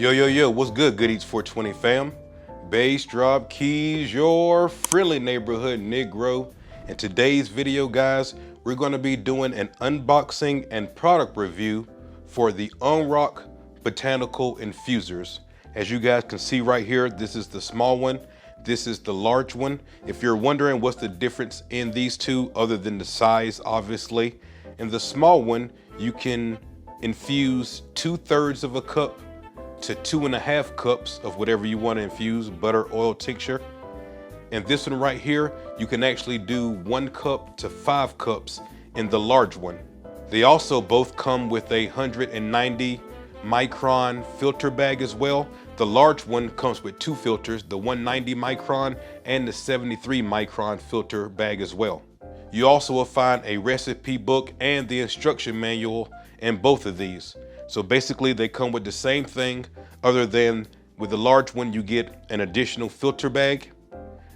Yo, what's good, Good Eats 420 fam? Bassdropkeys, your friendly neighborhood Negro. In today's video, guys, we're gonna be doing an unboxing and product review for the Ongrok Botanical Infusers. As you guys can see right here, this is the small one, this is the large one. If you're wondering what's the difference in these two, other than the size, obviously, in the small one, you can infuse 2/3 of a cup to 2.5 cups of whatever you want to infuse, butter, oil, tincture. And this one right here, you can actually do 1 cup to 5 cups in the large one. They also both come with a 190 micron filter bag as well. The large one comes with 2 filters, the 190 micron and the 73 micron filter bag as well. You also will find a recipe book and the instruction manual in both of these. So basically they come with the same thing, other than with the large one you get an additional filter bag,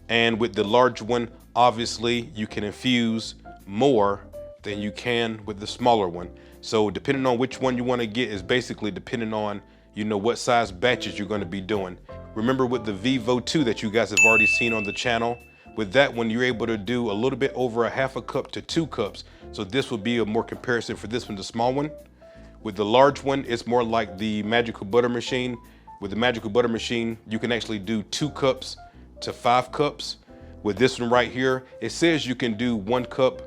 and with the large one obviously you can infuse more than you can with the smaller one. So depending on which one you want to get is basically depending on what size batches you're going to be doing. Remember with the Vivo 2 that you guys have already seen on the channel, with that one you're able to do a little bit over 1/2 cup to 2 cups. So this will be a more comparison for this one, the small one. With the large one, it's more like the magical butter machine. With the magical butter machine, you can actually do 2 cups to 5 cups. With this one right here, it says you can do 1 cup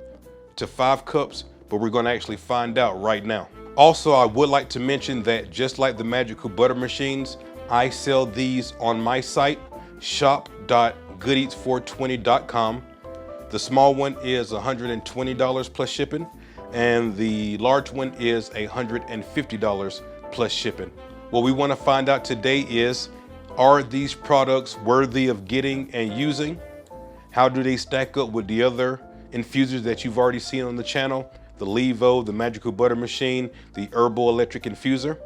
to 5 cups, but we're gonna actually find out right now. Also, I would like to mention that just like the magical butter machines, I sell these on my site, shop.goodeats420.com. The small one is $120 plus shipping, and the large one is $150 plus shipping. What we want to find out today is, are these products worthy of getting and using? How do they stack up with the other infusers that you've already seen on the channel? The Levo, the magical butter machine, the herbal electric infuser.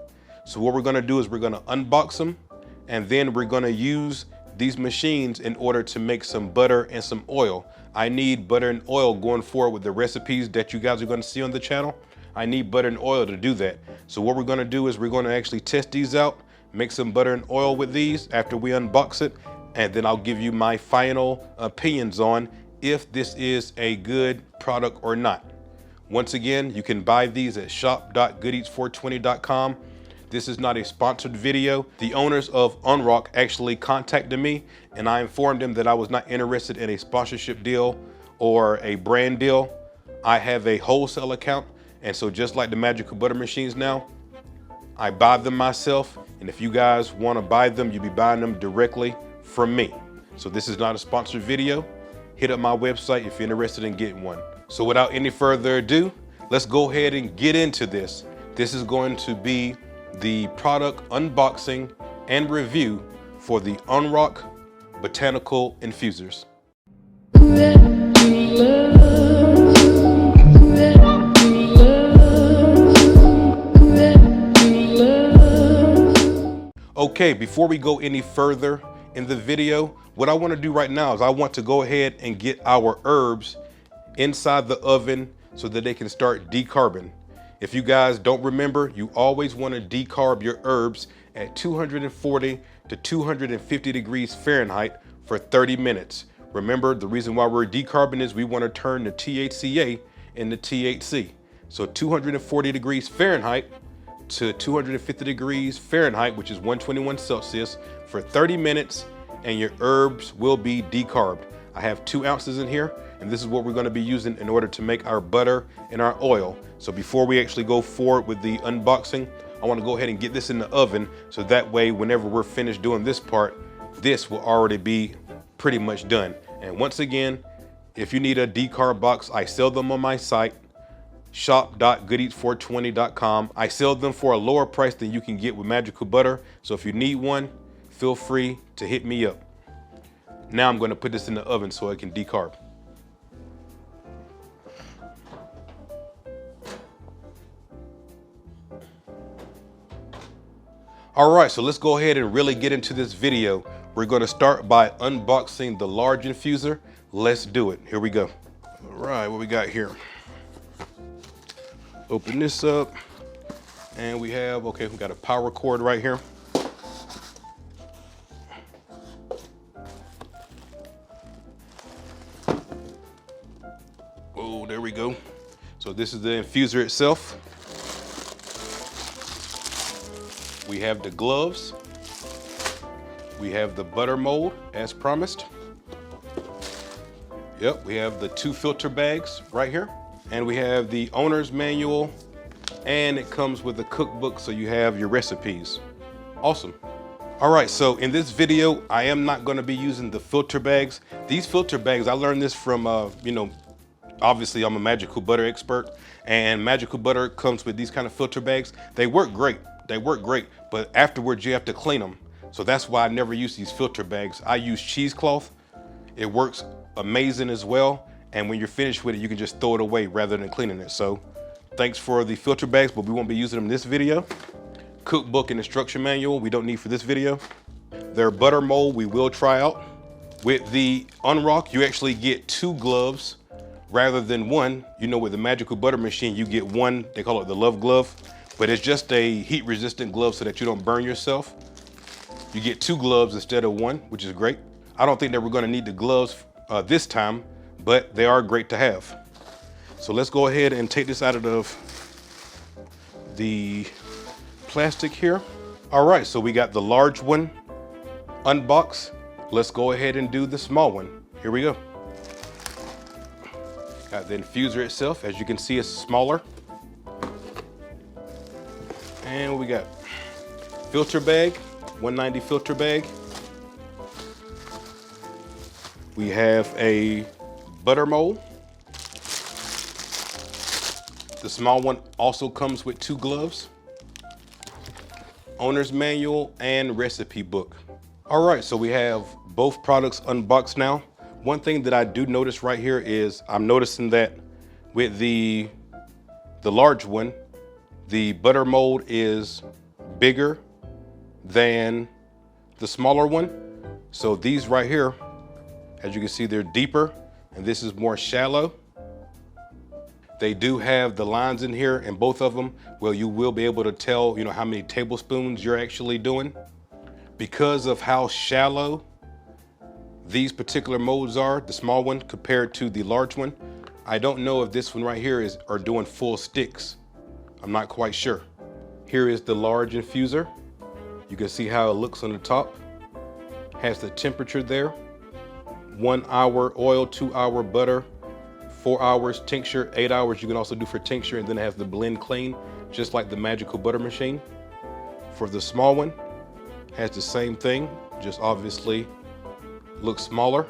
So what we're going to do is we're going to unbox them, and then we're going to use these machines in order to make some butter and some oil. I need butter and oil going forward with the recipes that you guys are going to see on the channel. I need butter and oil to do that. So what we're going to do is we're going to actually test these out, make some butter and oil with these after we unbox it, and then I'll give you my final opinions on if this is a good product or not. Once again, you can buy these at shop.goodeats420.com. This is not a sponsored video. The owners of Ongrok actually contacted me, and I informed them that I was not interested in a sponsorship deal or a brand deal. I have a wholesale account, and so just like the magical butter machines now, I buy them myself, and if you guys want to buy them, you'll be buying them directly from me. So this is not a sponsored video. Hit up my website if you're interested in getting one. So without any further ado, let's go ahead and get into this. This is going to be the product unboxing and review for the Ongrok Botanical Infusers. Okay, before we go any further in the video, what I want to do right now is I want to go ahead and get our herbs inside the oven so that they can start decarbing. If you guys don't remember, you always want to decarb your herbs at 240 to 250 degrees Fahrenheit for 30 minutes. Remember, the reason why we're decarbing is we want to turn the THCA into THC. So 240 degrees Fahrenheit to 250 degrees Fahrenheit, which is 121 Celsius, for 30 minutes, and your herbs will be decarbed. I have 2 ounces in here, and this is what we're going to be using in order to make our butter and our oil. So before we actually go forward with the unboxing, I want to go ahead and get this in the oven, so that way whenever we're finished doing this part, this will already be pretty much done. And once again, if you need a decarb box, I sell them on my site, shop.goodeats420.com. I sell them for a lower price than you can get with magical butter. So if you need one, feel free to hit me up. Now I'm going to put this in the oven so it can decarb. All right, so let's go ahead and really get into this video. We're going to start by unboxing the large infuser. Let's do it. Here we go. All right, what we got here? Open this up, and we got a power cord right here. there we go. So this is the infuser itself. We have the gloves. We have the butter mold as promised. Yep, we have the 2 filter bags right here. And we have the owner's manual, and it comes with a cookbook, so you have your recipes. Awesome. All right, so in this video, I am not gonna be using the filter bags. These filter bags, I learned this from, obviously I'm a magical butter expert, and magical butter comes with these kind of filter bags. They work great, but afterwards you have to clean them. So that's why I never use these filter bags. I use cheesecloth. It works amazing as well. And when you're finished with it, you can just throw it away rather than cleaning it. So thanks for the filter bags, but we won't be using them in this video. Cookbook and instruction manual, we don't need for this video. Their butter mold, we will try out. With the Ongrok, you actually get 2 gloves rather than 1. You know, with the magical butter machine, you get 1, they call it the love glove, but it's just a heat resistant glove so that you don't burn yourself. You get 2 gloves instead of 1, which is great. I don't think that we're gonna need the gloves this time, but they are great to have. So let's go ahead and take this out of the plastic here. All right, so we got the large one unboxed. Let's go ahead and do the small one. Here we go. Got the infuser itself. As you can see, it's smaller. And what we got? Filter bag, 190 filter bag. We have a butter mold. The small one also comes with 2 gloves, owner's manual, and recipe book. All right, so we have both products unboxed now. One thing that I do notice right here is I'm noticing that with the large one, the butter mold is bigger than the smaller one. So these right here, as you can see, they're deeper, and this is more shallow. They do have the lines in here, and both of them, well, you will be able to tell, how many tablespoons you're actually doing. Because of how shallow these particular molds are, the small one compared to the large one, I don't know if this one right here are doing full sticks. I'm not quite sure. Here is the large infuser. You can see how it looks on the top. Has the temperature there. 1 hour oil, 2 hour butter, 4 hours tincture, 8 hours you can also do for tincture, and then it has the blend clean, just like the magical butter machine. For the small one, has the same thing, just obviously looks smaller.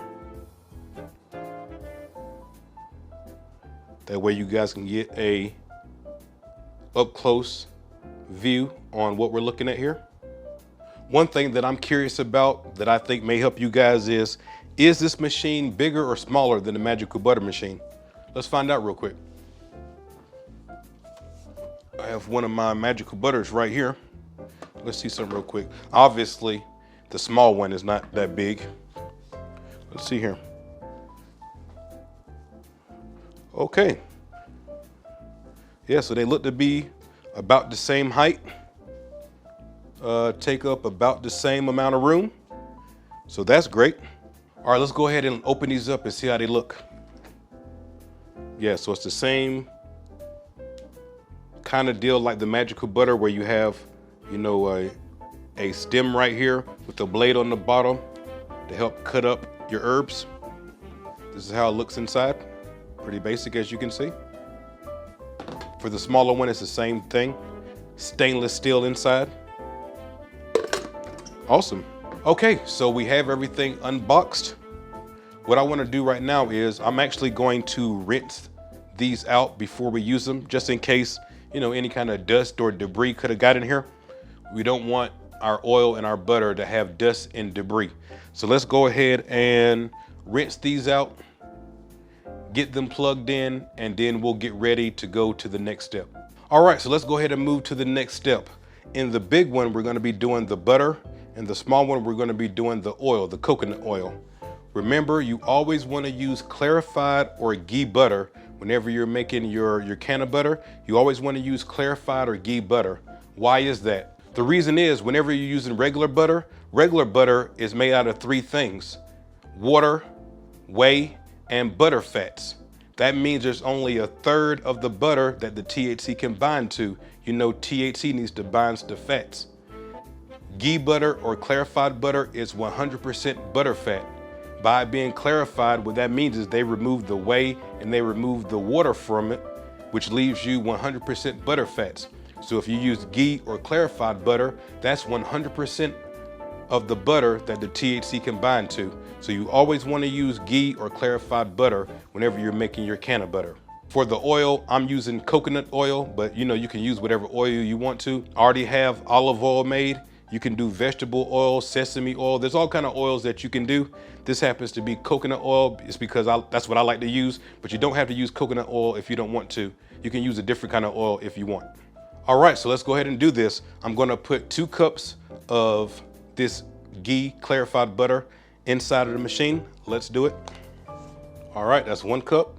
That way you guys can get a up close view on what we're looking at here. One thing that I'm curious about that I think may help you guys is this machine bigger or smaller than the magical butter machine? Let's find out real quick. I have one of my magical butters right here. Let's see something real quick. Obviously, the small one is not that big. Let's see here. Okay. Yeah, so they look to be about the same height. Take up about the same amount of room. So that's great. All right, let's go ahead and open these up and see how they look. Yeah, so it's the same kind of deal like the magical butter, where you have, a stem right here with a blade on the bottom to help cut up your herbs. This is how it looks inside. Pretty basic, as you can see. For the smaller one, it's the same thing. Stainless steel inside. Awesome. Okay, so we have everything unboxed. What I want to do right now is I'm actually going to rinse these out before we use them, just in case, any kind of dust or debris could have got in here. We don't want our oil and our butter to have dust and debris. So let's go ahead and rinse these out, get them plugged in, and then we'll get ready to go to the next step. All right, so let's go ahead and move to the next step. In the big one, we're going to be doing the butter. In the small one, we're going to be doing the oil, the coconut oil. Remember, you always want to use clarified or ghee butter. Whenever you're making your can of butter, you always want to use clarified or ghee butter. Why is that? The reason is, whenever you're using regular butter is made out of 3 things: water, whey, and butter fats. That means there's only a third of the butter that the THC can bind to. You know, THC needs to bind to fats. Ghee butter or clarified butter is 100% butter fat. By being clarified, what that means is they remove the whey and they remove the water from it, which leaves you 100% butter fats. So if you use ghee or clarified butter, that's 100% of the butter that the THC can bind to. So you always want to use ghee or clarified butter whenever you're making your can of butter. For the oil, I'm using coconut oil, but you know, you can use whatever oil you want to. I already have olive oil made. You can do vegetable oil, sesame oil. There's all kind of oils that you can do. This happens to be coconut oil. It's because that's what I like to use, but you don't have to use coconut oil if you don't want to. You can use a different kind of oil if you want. All right, so let's go ahead and do this. I'm gonna put 2 cups of this ghee clarified butter inside of the machine. Let's do it. All right, that's 1 cup.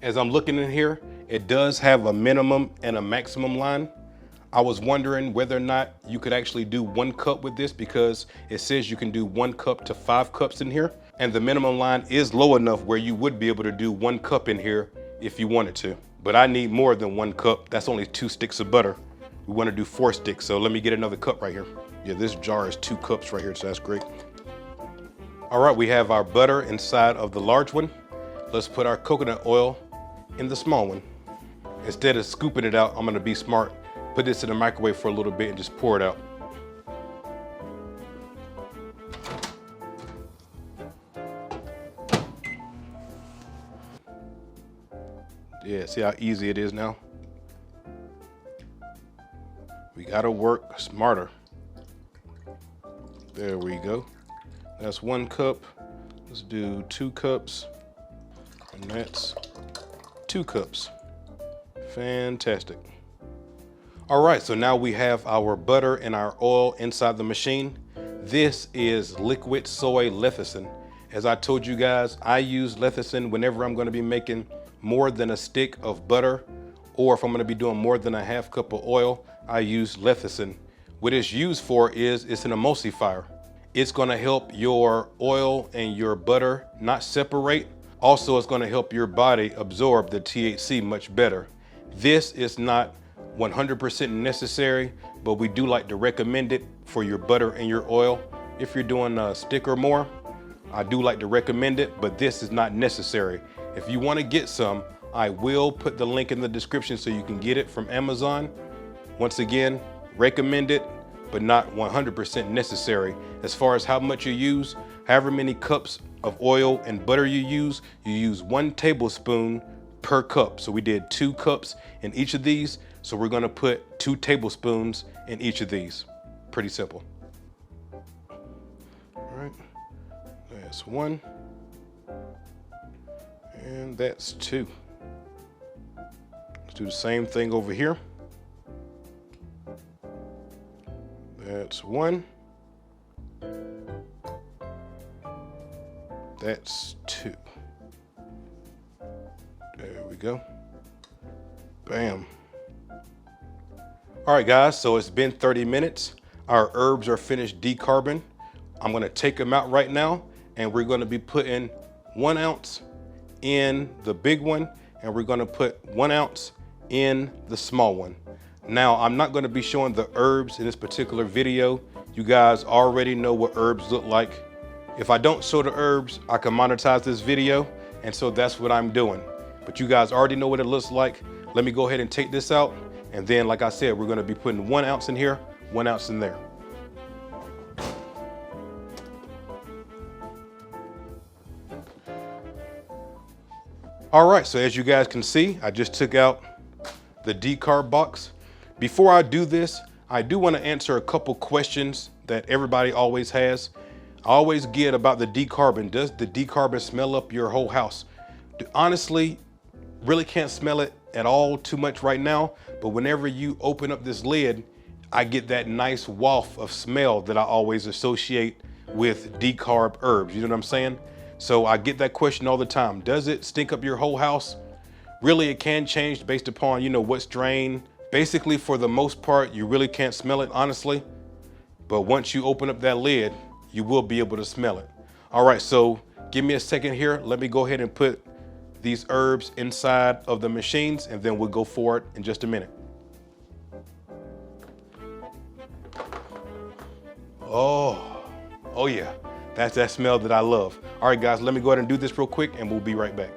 As I'm looking in here, it does have a minimum and a maximum line. I was wondering whether or not you could actually do 1 cup with this because it says you can do 1 cup to 5 cups in here. And the minimum line is low enough where you would be able to do 1 cup in here if you wanted to. But I need more than 1 cup. That's only 2 sticks of butter. We want to do 4 sticks. So let me get another cup right here. Yeah, this jar is 2 cups right here, so that's great. All right, we have our butter inside of the large one. Let's put our coconut oil in the small one. Instead of scooping it out, I'm gonna be smart. Put this in the microwave for a little bit and just pour it out. Yeah, see how easy it is now? We gotta work smarter. There we go. That's 1 cup. Let's do 2 cups. And that's 2 cups. Fantastic. All right, so now we have our butter and our oil inside the machine. This is liquid soy lecithin. As I told you guys, I use lecithin whenever I'm gonna be making more than a stick of butter, or if I'm gonna be doing more than a ½ cup of oil, I use lecithin. What it's used for is it's an emulsifier. It's gonna help your oil and your butter not separate. Also, it's gonna help your body absorb the THC much better. This is not 100% necessary, but we do like to recommend it for your butter and your oil. If you're doing a stick or more, I do like to recommend it, but this is not necessary. If you wanna get some, I will put the link in the description so you can get it from Amazon. Once again, recommend it, but not 100% necessary. As far as how much you use, however many cups of oil and butter you use 1 tablespoon per cup. So we did 2 cups in each of these. So we're gonna put 2 tablespoons in each of these. Pretty simple. All right, that's 1, and that's 2. Let's do the same thing over here. That's 1. That's 2. There we go. Bam. All right, guys, so it's been 30 minutes. Our herbs are finished decarbing. I'm gonna take them out right now, and we're gonna be putting 1 ounce in the big one, and we're gonna put 1 ounce in the small one. Now, I'm not gonna be showing the herbs in this particular video. You guys already know what herbs look like. If I don't show the herbs, I can monetize this video, and so that's what I'm doing. But you guys already know what it looks like. Let me go ahead and take this out, and then, like I said, we're gonna be putting 1 ounce in here, 1 ounce in there. All right, so as you guys can see, I just took out the decarb box. Before I do this, I do want to answer a couple questions that everybody always has. I always get about the decarbing. Does the decarbing smell up your whole house? Honestly, really can't smell it at all too much right now, but whenever you open up this lid, I get that nice waft of smell that I always associate with decarb herbs. You know what I'm saying? So I get that question all the time. Does it stink up your whole house? Really, it can change based upon, you know, what strain. Basically, for the most part, you really can't smell it, honestly. But once you open up that lid, you will be able to smell it. All right, so Give me a second here. Let me go ahead and put these herbs inside of the machines, and then we'll go forward in just a minute. Oh yeah, that's that smell that I love. All right, guys, let me go ahead and do this real quick, and we'll be right back.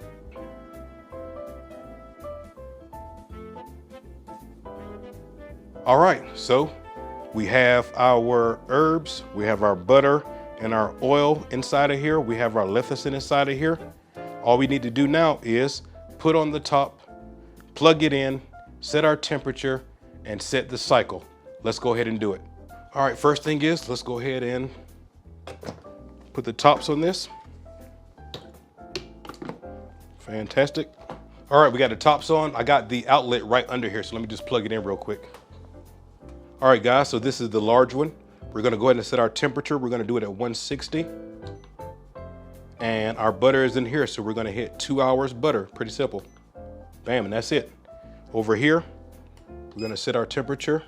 All right, so we have our herbs, we have our butter and our oil inside of here. We have our lecithin inside of here. All we need to do now is put on the top, plug it in, set our temperature, and set the cycle. Let's go ahead and do it. All right, first thing is, let's go ahead and put the tops on this. Fantastic. All right, we got the tops on. I got the outlet right under here, so let me just plug it in real quick. All right, guys, so this is the large one. We're gonna go ahead and set our temperature. We're gonna do it at 160. And our butter is in here, so we're gonna hit 2 hours butter. Pretty simple. Bam, and that's it. Over here, we're gonna set our temperature.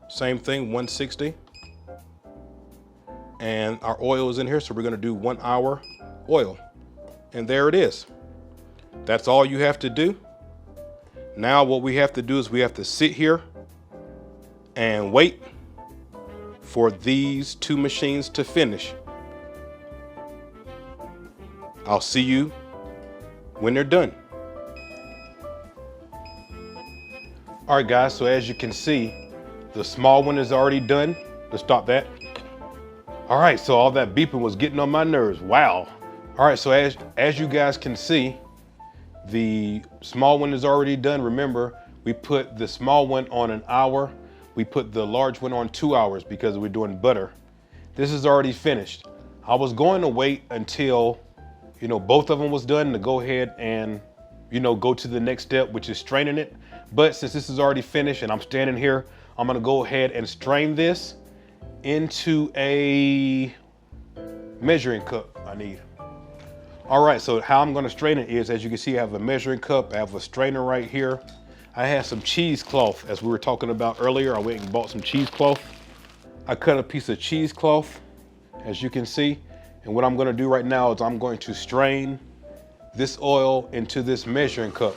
Same thing, 160. And our oil is in here, so we're gonna do 1 hour oil. And there it is. That's all you have to do. Now what we have to do is we have to sit here and wait for these two machines to finish. I'll see you when they're done. All right, guys, so as you can see, the small one is already done. Let's stop that. All right, so all that beeping was getting on my nerves. Wow. All right, so as you guys can see, the small one is already done. Remember, we put the small one on an hour. We put the large one on 2 hours because we're doing butter. This is already finished. I was going to wait until, both of them was done to go ahead and, go to the next step, which is straining it. But since this is already finished and I'm standing here, I'm gonna go ahead and strain this into a measuring cup I need. All right, so how I'm gonna strain it is, as you can see, I have a measuring cup, I have a strainer right here. I have some cheesecloth, as we were talking about earlier. I went and bought some cheesecloth. I cut a piece of cheesecloth, as you can see. And what I'm gonna do right now is I'm going to strain this oil into this measuring cup.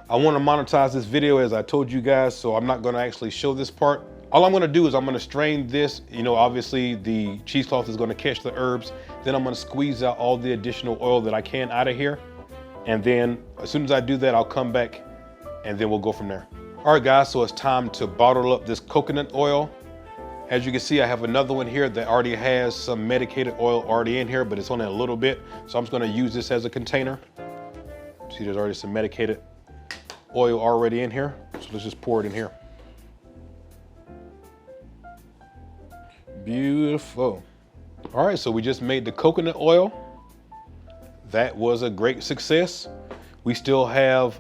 I wanna monetize this video, as I told you guys, so I'm not gonna actually show this part. All I'm gonna do is I'm gonna strain this, obviously the cheesecloth is gonna catch the herbs. Then I'm gonna squeeze out all the additional oil that I can out of here. And then as soon as I do that, I'll come back and then we'll go from there. All right, guys, so it's time to bottle up this coconut oil. As you can see, I have another one here that already has some medicated oil already in here, but it's only a little bit. So I'm just gonna use this as a container. See, there's already some medicated oil already in here. So let's just pour it in here. Beautiful. All right, so we just made the coconut oil. That was a great success. We still have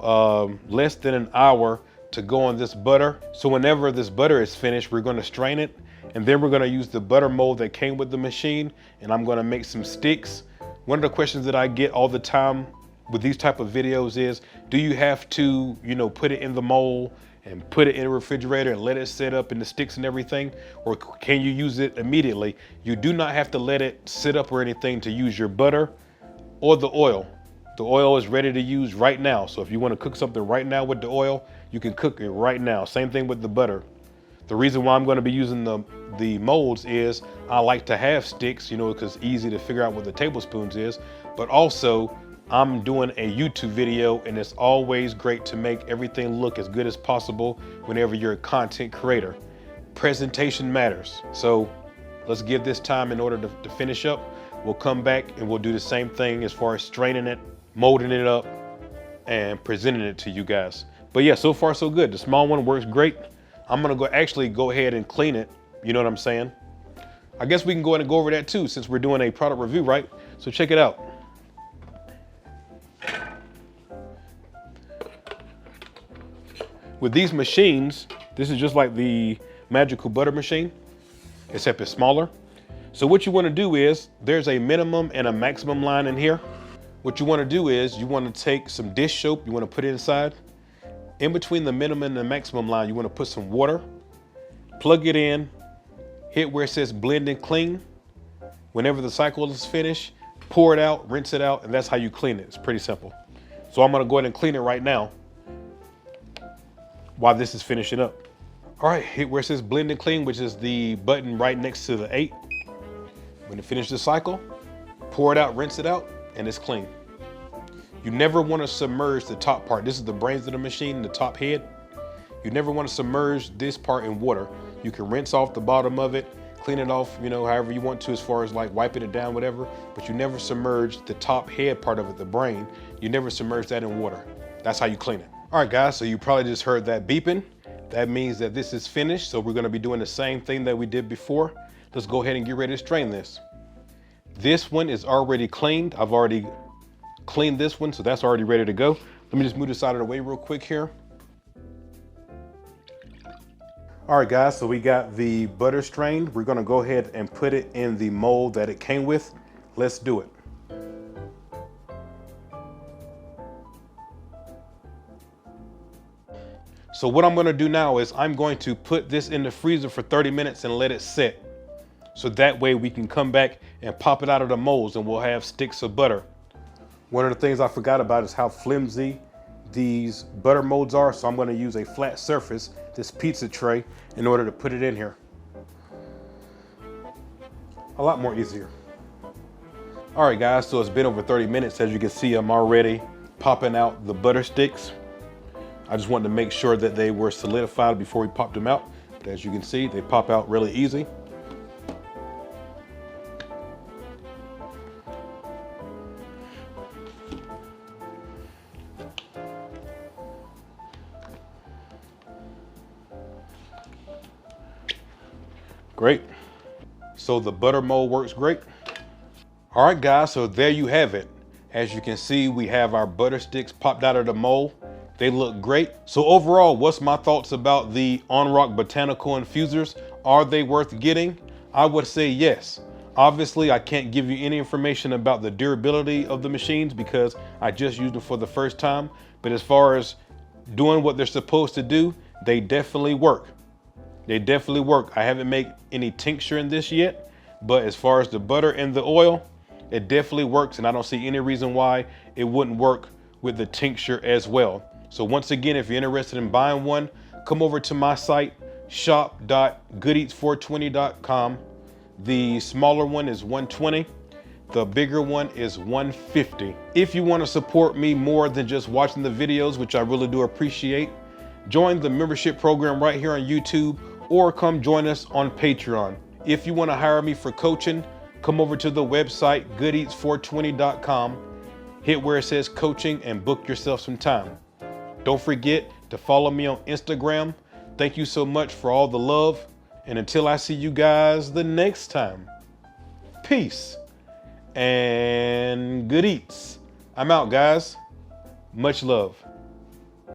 less than an hour to go on this butter. So whenever this butter is finished, we're gonna strain it, and then we're gonna use the butter mold that came with the machine, and I'm gonna make some sticks. One of the questions that I get all the time with these type of videos is, do you have to, put it in the mold and put it in the refrigerator and let it sit up in the sticks and everything? Or can you use it immediately? You do not have to let it sit up or anything to use your butter or the oil. The oil is ready to use right now. So if you want to cook something right now with the oil, you can cook it right now. Same thing with the butter. The reason why I'm going to be using the molds is I like to have sticks, because it's easy to figure out what the tablespoons is. But also, I'm doing a YouTube video, and it's always great to make everything look as good as possible whenever you're a content creator. Presentation matters. So let's give this time in order to finish up. We'll come back and we'll do the same thing as far as straining it, molding it up, and presenting it to you guys. But yeah, so far so good. The small one works great. I'm gonna actually go ahead and clean it. You know what I'm saying? I guess we can go ahead and go over that too, since we're doing a product review, right? So check it out. With these machines, this is just like the magical butter machine, except it's smaller. So what you want to do is, there's a minimum and a maximum line in here. What you want to do is, you want to take some dish soap, you want to put it inside. In between the minimum and the maximum line, you want to put some water, plug it in, hit where it says blend and clean. Whenever the cycle is finished, pour it out, rinse it out, and that's how you clean it. It's pretty simple. So I'm gonna go ahead and clean it right now while this is finishing up. All right, hit where it says blend and clean, which is the button right next to the 8. When it finishes the cycle, pour it out, rinse it out, and it's clean. You never want to submerge the top part. This is the brains of the machine, the top head. You never want to submerge this part in water. You can rinse off the bottom of it, clean it off, you know, however you want to, as far as like wiping it down, whatever, but you never submerge the top head part of it, the brain. You never submerge that in water. That's how you clean it. All right, guys, so you probably just heard that beeping. That means that this is finished. So we're gonna be doing the same thing that we did before. Let's go ahead and get ready to strain this. This one is already cleaned. I've already cleaned this one, so that's already ready to go. Let me just move this out of the way real quick here. All right, guys, so we got the butter strained. We're gonna go ahead and put it in the mold that it came with. Let's do it. So what I'm gonna do now is I'm going to put this in the freezer for 30 minutes and let it sit. So that way we can come back and pop it out of the molds and we'll have sticks of butter. One of the things I forgot about is how flimsy these butter molds are. So I'm gonna use a flat surface, this pizza tray, in order to put it in here. A lot more easier. All right, guys, so it's been over 30 minutes. As you can see, I'm already popping out the butter sticks. I just wanted to make sure that they were solidified before we popped them out. But as you can see, they pop out really easy. Great. So the butter mold works great. All right, guys, so there you have it. As you can see, we have our butter sticks popped out of the mold. They look great. So overall, what's my thoughts about the Ongrok Botanical infusers? Are they worth getting? I would say yes. Obviously, I can't give you any information about the durability of the machines because I just used them for the first time. But as far as doing what they're supposed to do, they definitely work. They definitely work. I haven't made any tincture in this yet, but as far as the butter and the oil, it definitely works, and I don't see any reason why it wouldn't work with the tincture as well. So once again, if you're interested in buying one, come over to my site, shop.goodeats420.com. The smaller one is $120. The bigger one is $150. If you want to support me more than just watching the videos, which I really do appreciate, join the membership program right here on YouTube, or come join us on Patreon. If you want to hire me for coaching, come over to the website, goodeats420.com, hit where it says coaching and book yourself some time. Don't forget to follow me on Instagram. Thank you so much for all the love. And until I see you guys the next time, peace and good eats. I'm out, guys. Much love.